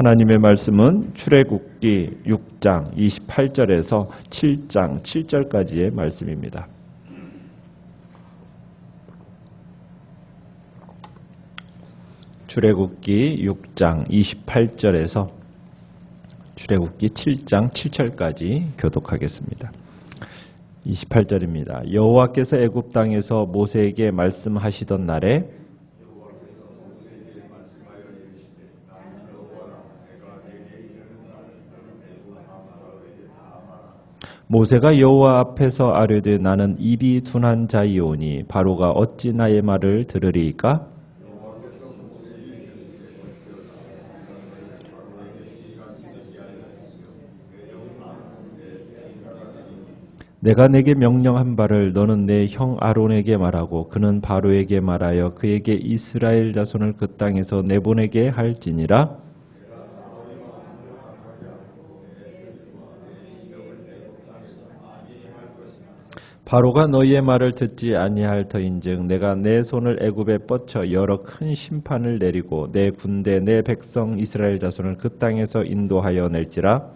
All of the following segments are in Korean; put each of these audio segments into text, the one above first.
하나님의 말씀은 출애굽기 6장 28절에서 7장 7절까지의 말씀입니다. 출애굽기 6장 28절에서 출애굽기 7장 7절까지 교독하겠습니다. 28절입니다. 여호와께서 애굽 땅에서 모세에게 말씀하시던 날에 모세가 여호와 앞에서 아뢰되 나는 입이 둔한 자이오니 바로가 어찌 나의 말을 들으리이까? 내가 내게 명령한 바를 너는 내 형 아론에게 말하고 그는 바로에게 말하여 그에게 이스라엘 자손을 그 땅에서 내보내게 할지니라. 바로가 너희의 말을 듣지 아니할 터인즉 내가 내 손을 애굽에 뻗쳐 여러 큰 심판을 내리고 내 군대 내 백성 이스라엘 자손을 그 땅에서 인도하여 낼지라.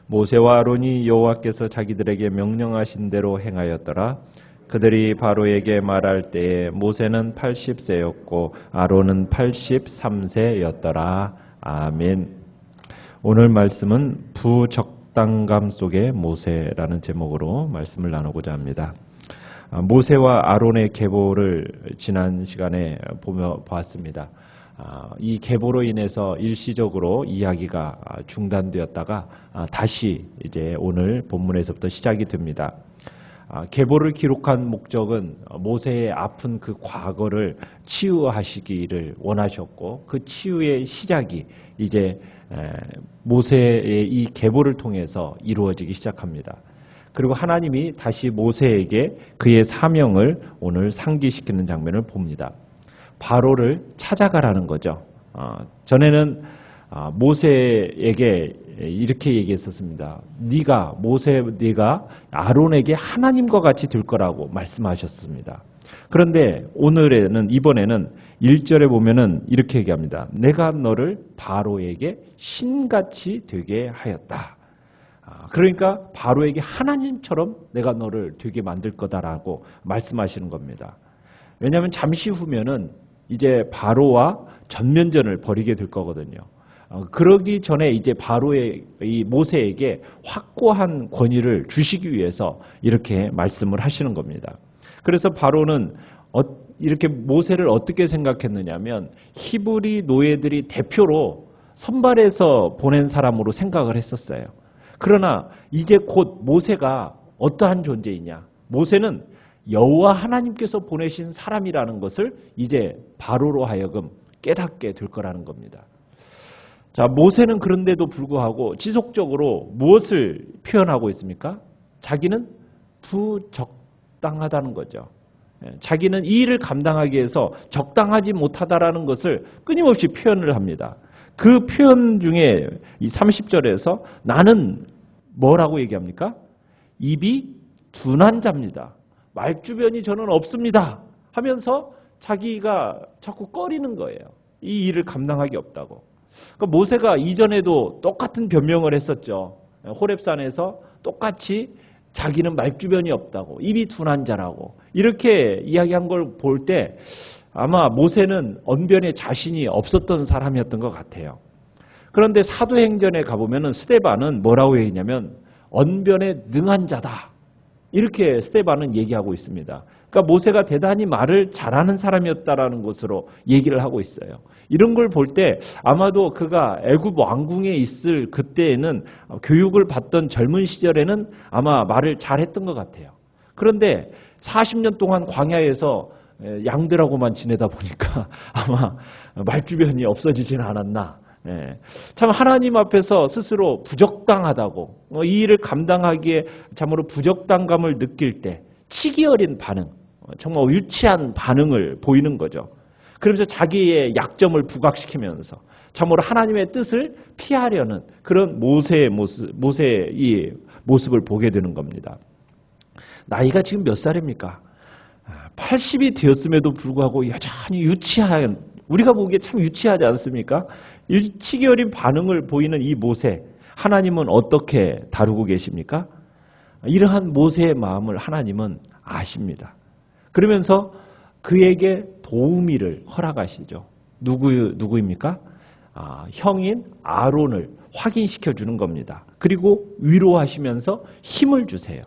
모세와 아론이 여호와께서 자기들에게 명령하신 대로 행하였더라. 그들이 바로에게 말할 때에 모세는 80세였고 아론은 83세였더라. 아멘. 오늘 말씀은 부적당감 속의 모세라는 제목으로 말씀을 나누고자 합니다. 모세와 아론의 계보를 지난 시간에 보았습니다. 이 계보로 인해서 일시적으로 이야기가 중단되었다가 다시 이제 오늘 본문에서부터 시작이 됩니다. 계보를 기록한 목적은 모세의 아픈 그 과거를 치유하시기를 원하셨고 그 치유의 시작이 이제 모세의 이 계보를 통해서 이루어지기 시작합니다. 그리고 하나님이 다시 모세에게 그의 사명을 오늘 상기시키는 장면을 봅니다. 바로를 찾아가라는 거죠. 전에는 모세에게 이렇게 얘기했었습니다. 네가 아론에게 하나님과 같이 될 거라고 말씀하셨습니다. 그런데 이번에는 1절에 보면은 이렇게 얘기합니다. 내가 너를 바로에게 신같이 되게 하였다. 그러니까 바로에게 하나님처럼 내가 너를 되게 만들 거다라고 말씀하시는 겁니다. 왜냐하면 잠시 후면은 이제 바로와 전면전을 벌이게 될 거거든요. 그러기 전에 이제 바로의 이 모세에게 확고한 권위를 주시기 위해서 이렇게 말씀을 하시는 겁니다. 그래서 바로는 이렇게 모세를 어떻게 생각했느냐면 히브리 노예들이 대표로 선발해서 보낸 사람으로 생각을 했었어요. 그러나 이제 곧 모세가 어떠한 존재이냐? 모세는 여호와 하나님께서 보내신 사람이라는 것을 이제 바로로 하여금 깨닫게 될 거라는 겁니다. 자, 모세는 그런데도 불구하고 지속적으로 무엇을 표현하고 있습니까? 자기는 부적당하다는 거죠. 자기는 이 일을 감당하기 위해서 적당하지 못하다라는 것을 끊임없이 표현을 합니다. 그 표현 중에 이 30절에서 나는 뭐라고 얘기합니까? 입이 둔한 자입니다. 말주변이 저는 없습니다 하면서 자기가 자꾸 꺼리는 거예요. 이 일을 감당하기 없다고. 그러니까 모세가 이전에도 똑같은 변명을 했었죠. 호렙산에서 똑같이 자기는 말주변이 없다고, 입이 둔한 자라고 이렇게 이야기한 걸 볼 때 아마 모세는 언변에 자신이 없었던 사람이었던 것 같아요. 그런데 사도행전에 가보면 스데반은 뭐라고 얘기냐면 언변에 능한 자다. 이렇게 스데반은 얘기하고 있습니다. 그러니까 모세가 대단히 말을 잘하는 사람이었다라는 것으로 얘기를 하고 있어요. 이런 걸 볼 때 아마도 그가 애굽 왕궁에 있을 그때에는 교육을 받던 젊은 시절에는 아마 말을 잘했던 것 같아요. 그런데 40년 동안 광야에서 양들하고만 지내다 보니까 아마 말주변이 없어지지는 않았나. 참 하나님 앞에서 스스로 부적당하다고 이 일을 감당하기에 참으로 부적당감을 느낄 때 치기 어린 반응, 정말 유치한 반응을 보이는 거죠. 그러면서 자기의 약점을 부각시키면서 참으로 하나님의 뜻을 피하려는 그런 모세의 모습을 보게 되는 겁니다. 나이가 지금 몇 살입니까? 80이 되었음에도 불구하고 여전히 유치한, 우리가 보기에 참 유치하지 않습니까? 유치기 어린 반응을 보이는 이 모세, 하나님은 어떻게 다루고 계십니까? 이러한 모세의 마음을 하나님은 아십니다. 그러면서 그에게 도우미를 허락하시죠. 누구입니까? 형인 아론을 확인시켜 주는 겁니다. 그리고 위로하시면서 힘을 주세요.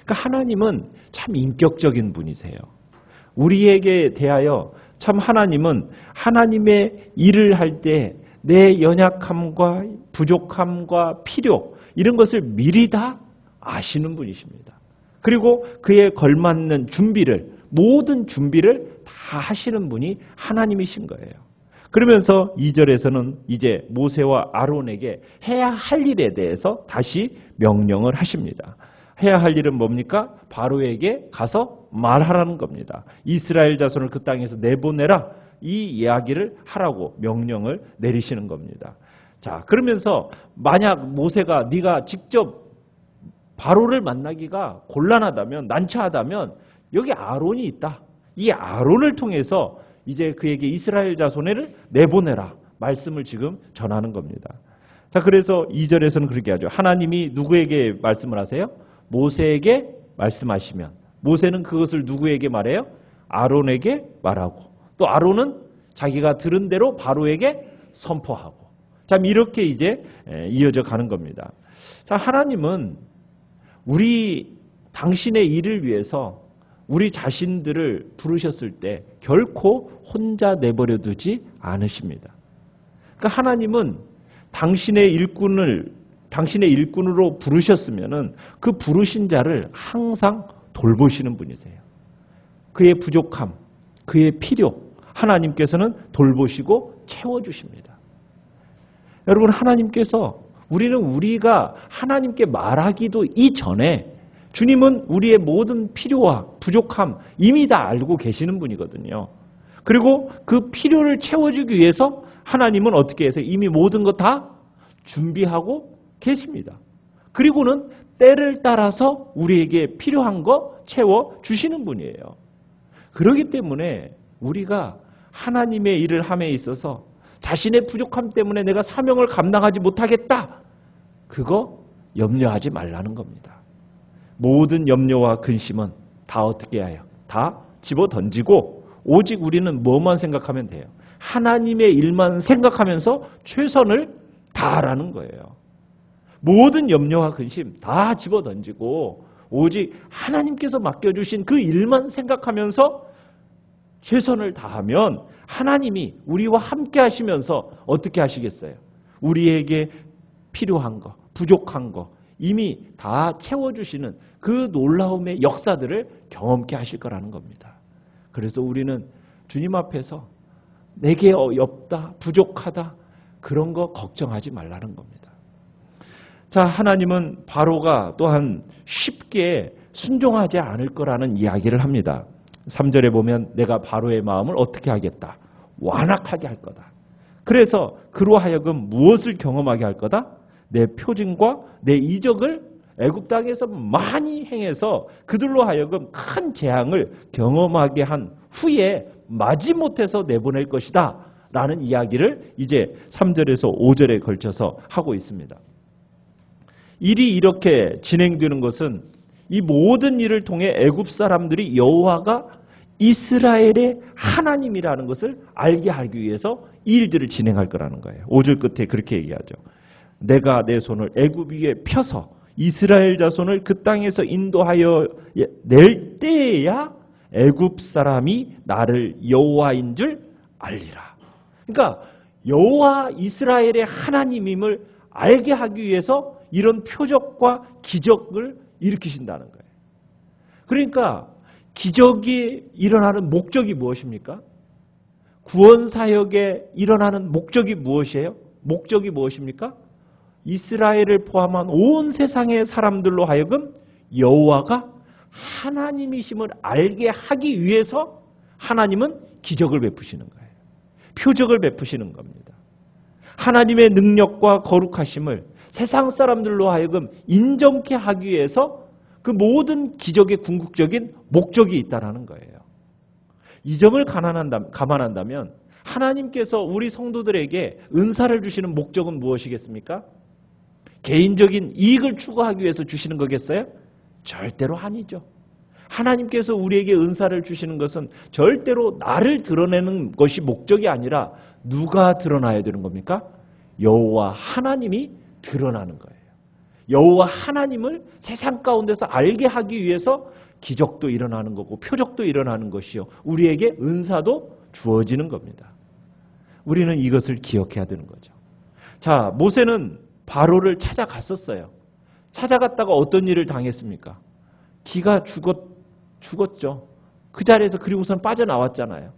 그러니까 하나님은 참 인격적인 분이세요. 우리에게 대하여 참 하나님은 하나님의 일을 할 때 내 연약함과 부족함과 필요, 이런 것을 미리 다 아시는 분이십니다. 그리고 그에 걸맞는 준비를, 모든 준비를 다 하시는 분이 하나님이신 거예요. 그러면서 2절에서는 이제 모세와 아론에게 해야 할 일에 대해서 다시 명령을 하십니다. 해야 할 일은 뭡니까? 바로에게 가서 말하라는 겁니다. 이스라엘 자손을 그 땅에서 내보내라, 이 이야기를 하라고 명령을 내리시는 겁니다. 자, 그러면서 만약 모세가 네가 직접 바로를 만나기가 곤란하다면, 난처하다면 여기 아론이 있다. 이 아론을 통해서 이제 그에게 이스라엘 자손을 내보내라 말씀을 지금 전하는 겁니다. 자, 그래서 2절에서는 그렇게 하죠. 하나님이 누구에게 말씀을 하세요? 모세에게 말씀하시면 모세는 그것을 누구에게 말해요? 아론에게 말하고, 또 아론은 자기가 들은 대로 바로에게 선포하고. 참 이렇게 이제 이어져 가는 겁니다. 자, 하나님은 당신의 일을 위해서 우리 자신들을 부르셨을 때 결코 혼자 내버려 두지 않으십니다. 그러니까 하나님은 당신의 일꾼으로 부르셨으면은 그 부르신 자를 항상 돌보시는 분이세요. 그의 부족함, 그의 필요, 하나님께서는 돌보시고 채워주십니다. 여러분, 하나님께서, 우리가 하나님께 말하기도 이전에 주님은 우리의 모든 필요와 부족함 이미 다 알고 계시는 분이거든요. 그리고 그 필요를 채워주기 위해서 하나님은 어떻게 해서 이미 모든 것 다 준비하고 계십니다. 그리고는 때를 따라서 우리에게 필요한 거 채워주시는 분이에요. 그렇기 때문에 우리가 하나님의 일을 함에 있어서 자신의 부족함 때문에 내가 사명을 감당하지 못하겠다, 그거 염려하지 말라는 겁니다. 모든 염려와 근심은 다 어떻게 해요? 다 집어던지고 오직 우리는 뭐만 생각하면 돼요? 하나님의 일만 생각하면서 최선을 다하라는 거예요. 모든 염려와 근심 다 집어던지고 오직 하나님께서 맡겨주신 그 일만 생각하면서 최선을 다하면 하나님이 우리와 함께 하시면서 어떻게 하시겠어요? 우리에게 필요한 거, 부족한 거 이미 다 채워주시는 그 놀라움의 역사들을 경험케 하실 거라는 겁니다. 그래서 우리는 주님 앞에서 내게 없다, 부족하다, 그런 거 걱정하지 말라는 겁니다. 자, 하나님은 바로가 또한 쉽게 순종하지 않을 거라는 이야기를 합니다. 3절에 보면 내가 바로의 마음을 어떻게 하겠다? 완악하게 할 거다. 그래서 그로 하여금 무엇을 경험하게 할 거다? 내 표징과 내 이적을 애굽 땅에서 많이 행해서 그들로 하여금 큰 재앙을 경험하게 한 후에 마지못해서 내보낼 것이다 라는 이야기를 이제 3절에서 5절에 걸쳐서 하고 있습니다. 일이 이렇게 진행되는 것은 이 모든 일을 통해 애굽 사람들이 여호와가 이스라엘의 하나님이라는 것을 알게 하기 위해서 이 일들을 진행할 거라는 거예요. 5절 끝에 그렇게 얘기하죠. 내가 내 손을 애굽 위에 펴서 이스라엘 자손을 그 땅에서 인도하여 낼 때에야 애굽 사람이 나를 여호와인 줄 알리라. 그러니까 여호와 이스라엘의 하나님임을 알게 하기 위해서 이런 표적과 기적을 일으키신다는 거예요. 그러니까 기적이 일어나는 목적이 무엇입니까? 구원 사역에 일어나는 목적이 무엇이에요? 목적이 무엇입니까? 이스라엘을 포함한 온 세상의 사람들로 하여금 여호와가 하나님이심을 알게 하기 위해서 하나님은 기적을 베푸시는 거예요. 표적을 베푸시는 겁니다. 하나님의 능력과 거룩하심을 세상 사람들로 하여금 인정케 하기 위해서 그 모든 기적의 궁극적인 목적이 있다라는 거예요. 이 점을 감안한다면 하나님께서 우리 성도들에게 은사를 주시는 목적은 무엇이겠습니까? 개인적인 이익을 추구하기 위해서 주시는 거겠어요? 절대로 아니죠. 하나님께서 우리에게 은사를 주시는 것은 절대로 나를 드러내는 것이 목적이 아니라 누가 드러나야 되는 겁니까? 여호와 하나님이 드러나는 거예요. 여호와 하나님을 세상 가운데서 알게 하기 위해서 기적도 일어나는 거고 표적도 일어나는 것이요. 우리에게 은사도 주어지는 겁니다. 우리는 이것을 기억해야 되는 거죠. 자, 모세는 바로를 찾아갔었어요. 찾아갔다가 어떤 일을 당했습니까? 기가 죽었죠. 그 자리에서 그리고선 빠져나왔잖아요.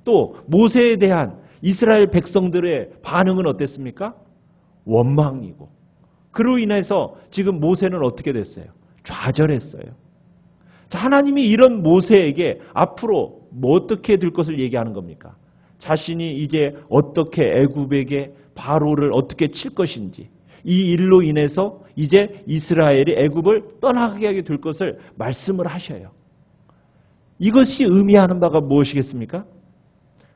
또 모세에 대한 이스라엘 백성들의 반응은 어땠습니까? 원망이고. 그로 인해서 지금 모세는 어떻게 됐어요? 좌절했어요. 자, 하나님이 이런 모세에게 앞으로 뭐 어떻게 될 것을 얘기하는 겁니까? 자신이 이제 어떻게 애굽에게 바로를 어떻게 칠 것인지, 이 일로 인해서 이제 이스라엘이 애굽을 떠나게 하게 될 것을 말씀을 하셔요. 이것이 의미하는 바가 무엇이겠습니까?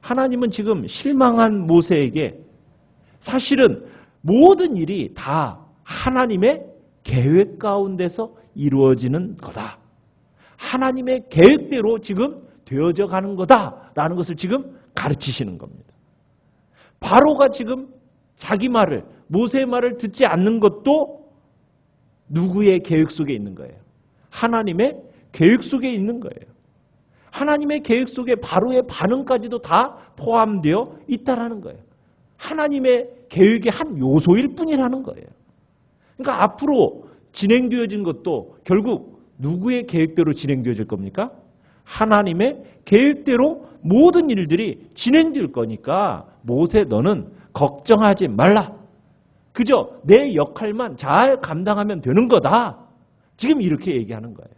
하나님은 지금 실망한 모세에게 사실은 모든 일이 다 하나님의 계획 가운데서 이루어지는 거다. 하나님의 계획대로 지금 되어져 가는 거다라는 것을 지금 가르치시는 겁니다. 바로가 지금 자기 말을, 모세의 말을 듣지 않는 것도 누구의 계획 속에 있는 거예요? 하나님의 계획 속에 있는 거예요. 하나님의 계획 속에 바로의 반응까지도 다 포함되어 있다라는 거예요. 하나님의 계획의 한 요소일 뿐이라는 거예요. 그러니까 앞으로 진행되어진 것도 결국 누구의 계획대로 진행되어질 겁니까? 하나님의 계획대로 모든 일들이 진행될 거니까 모세 너는 걱정하지 말라. 그저 내 역할만 잘 감당하면 되는 거다. 지금 이렇게 얘기하는 거예요.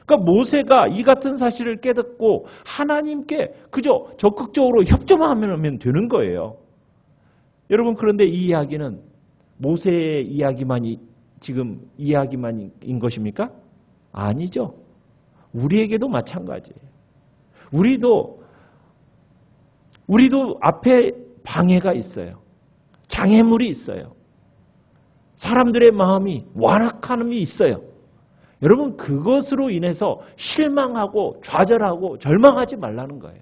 그러니까 모세가 이 같은 사실을 깨닫고 하나님께 그저 적극적으로 협조하면 되는 거예요. 여러분, 그런데 이 이야기는 모세의 이야기만이 지금 이야기만인 것입니까? 아니죠. 우리에게도 마찬가지예요. 우리도 앞에 방해가 있어요. 장애물이 있어요. 사람들의 마음이 완악함이 있어요. 여러분, 그것으로 인해서 실망하고 좌절하고 절망하지 말라는 거예요.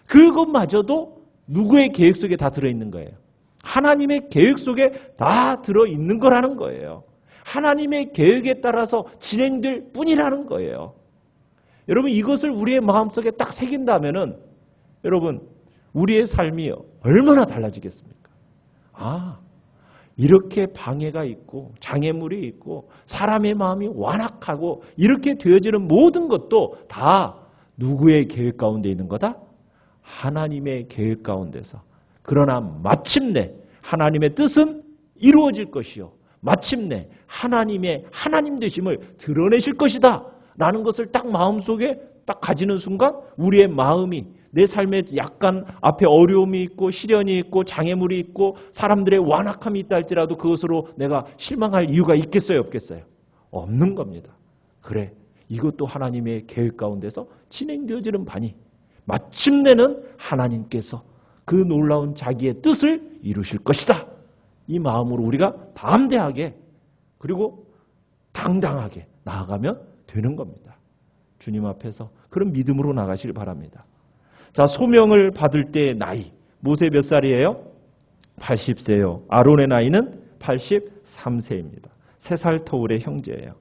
그것마저도 누구의 계획 속에 다 들어있는 거예요? 하나님의 계획 속에 다 들어있는 거라는 거예요. 하나님의 계획에 따라서 진행될 뿐이라는 거예요. 여러분, 이것을 우리의 마음속에 딱 새긴다면은 여러분, 우리의 삶이 얼마나 달라지겠습니까? 이렇게 방해가 있고 장애물이 있고 사람의 마음이 완악하고 이렇게 되어지는 모든 것도 다 누구의 계획 가운데 있는 거다? 하나님의 계획 가운데서. 그러나 마침내 하나님의 뜻은 이루어질 것이요. 마침내 하나님의 하나님 되심을 드러내실 것이다. 라는 것을 딱 마음속에 딱 가지는 순간 우리의 마음이 내 삶에 약간 앞에 어려움이 있고 시련이 있고 장애물이 있고 사람들의 완악함이 있다 할지라도 그것으로 내가 실망할 이유가 있겠어요? 없겠어요? 없는 겁니다. 그래, 이것도 하나님의 계획 가운데서 진행되어지는 바니 마침내는 하나님께서 그 놀라운 자기의 뜻을 이루실 것이다. 이 마음으로 우리가 담대하게 그리고 당당하게 나아가면 되는 겁니다. 주님 앞에서 그런 믿음으로 나가시길 바랍니다. 자, 소명을 받을 때의 나이. 모세 몇 살이에요? 80세요. 아론의 나이는 83세입니다. 3살 터울의 형제예요.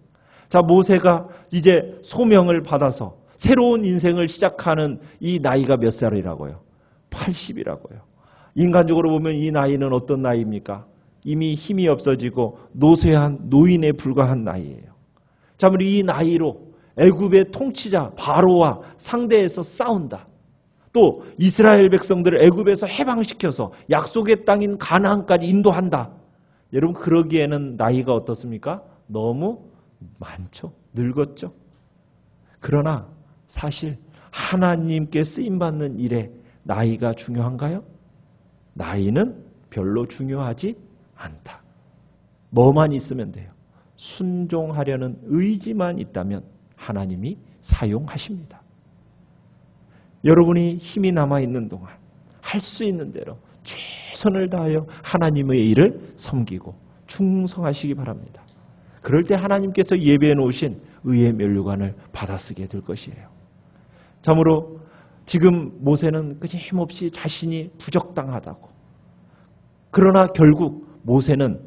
자, 모세가 이제 소명을 받아서 새로운 인생을 시작하는 이 나이가 몇 살이라고요? 80이라고요. 인간적으로 보면 이 나이는 어떤 나이입니까? 이미 힘이 없어지고 노쇠한 노인에 불과한 나이예요. 자, 우리 이 나이로 애굽의 통치자 바로와 상대해서 싸운다. 또 이스라엘 백성들을 애굽에서 해방시켜서 약속의 땅인 가나안까지 인도한다. 여러분, 그러기에는 나이가 어떻습니까? 너무 많죠. 늙었죠. 그러나 사실 하나님께 쓰임받는 일에 나이가 중요한가요? 나이는 별로 중요하지 않다. 뭐만 있으면 돼요? 순종하려는 의지만 있다면 하나님이 사용하십니다. 여러분이 힘이 남아있는 동안 할 수 있는 대로 최선을 다하여 하나님의 일을 섬기고 충성하시기 바랍니다. 그럴 때 하나님께서 예배해 놓으신 의의 면류관을 받아쓰게 될 것이에요. 참으로 지금 모세는 끊임없이 자신이 부적당하다고. 그러나 결국 모세는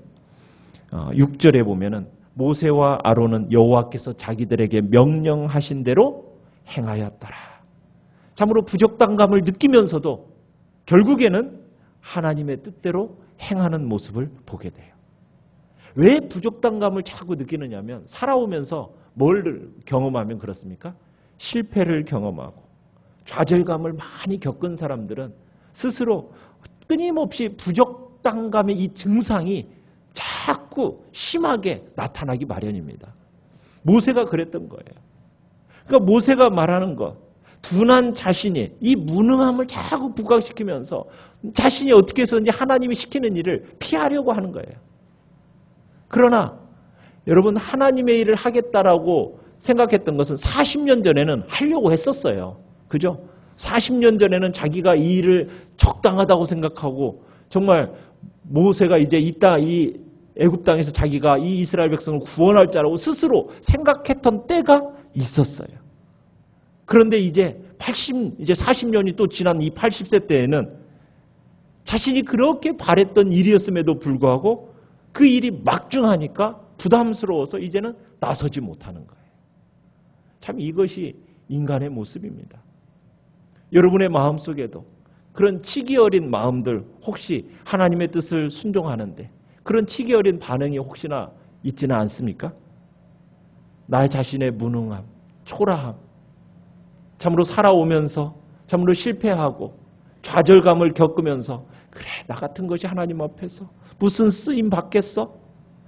6절에 보면은 모세와 아론은 여호와께서 자기들에게 명령하신 대로 행하였더라. 참으로 부적당감을 느끼면서도 결국에는 하나님의 뜻대로 행하는 모습을 보게 돼요. 왜 부적당감을 자꾸 느끼느냐면 살아오면서 뭘 경험하면 그렇습니까? 실패를 경험하고 좌절감을 많이 겪은 사람들은 스스로 끊임없이 부적당감의 이 증상이 자꾸 심하게 나타나기 마련입니다. 모세가 그랬던 거예요. 그러니까 모세가 말하는 것, 둔한 자신이 이 무능함을 자꾸 부각시키면서 자신이 어떻게 해서든지 하나님이 시키는 일을 피하려고 하는 거예요. 그러나 여러분 하나님의 일을 하겠다라고 생각했던 것은 40년 전에는 하려고 했었어요. 그죠? 40년 전에는 자기가 이 일을 적당하다고 생각하고 정말 모세가 이제 이 애굽 땅에서 자기가 이 이스라엘 백성을 구원할 자라고 스스로 생각했던 때가 있었어요. 그런데 이제 40년이 또 지난 이 80세 때에는 자신이 그렇게 바랬던 일이었음에도 불구하고 그 일이 막중하니까 부담스러워서 이제는 나서지 못하는 거예요. 참 이것이 인간의 모습입니다. 여러분의 마음속에도 그런 치기 어린 마음들 혹시 하나님의 뜻을 순종하는데 그런 치기 어린 반응이 혹시나 있지는 않습니까? 나의 자신의 무능함, 초라함, 참으로 살아오면서 참으로 실패하고 좌절감을 겪으면서 그래 나 같은 것이 하나님 앞에서 무슨 쓰임 받겠어?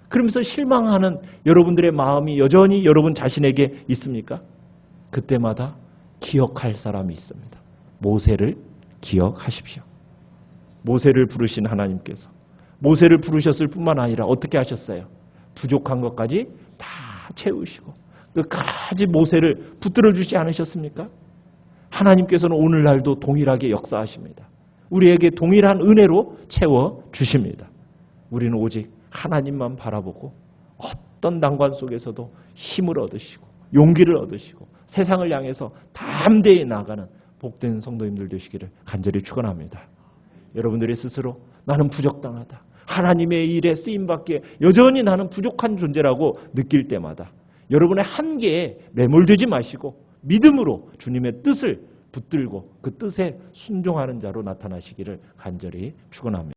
그러면서 실망하는 여러분들의 마음이 여전히 여러분 자신에게 있습니까? 그때마다 기억할 사람이 있습니다. 모세를 기억하십시오. 모세를 부르신 하나님께서 모세를 부르셨을 뿐만 아니라 어떻게 하셨어요? 부족한 것까지 다 채우시고 끝까지 모세를 붙들어 주지 않으셨습니까? 하나님께서는 오늘날도 동일하게 역사하십니다. 우리에게 동일한 은혜로 채워 주십니다. 우리는 오직 하나님만 바라보고 어떤 난관 속에서도 힘을 얻으시고 용기를 얻으시고 세상을 향해서 담대히 나아가는 복된 성도님들 되시기를 간절히 축원합니다. 여러분들이 스스로 나는 부적당하다. 하나님의 일에 쓰임받기에 여전히 나는 부족한 존재라고 느낄 때마다 여러분의 한계에 매몰되지 마시고 믿음으로 주님의 뜻을 붙들고 그 뜻에 순종하는 자로 나타나시기를 간절히 축원합니다.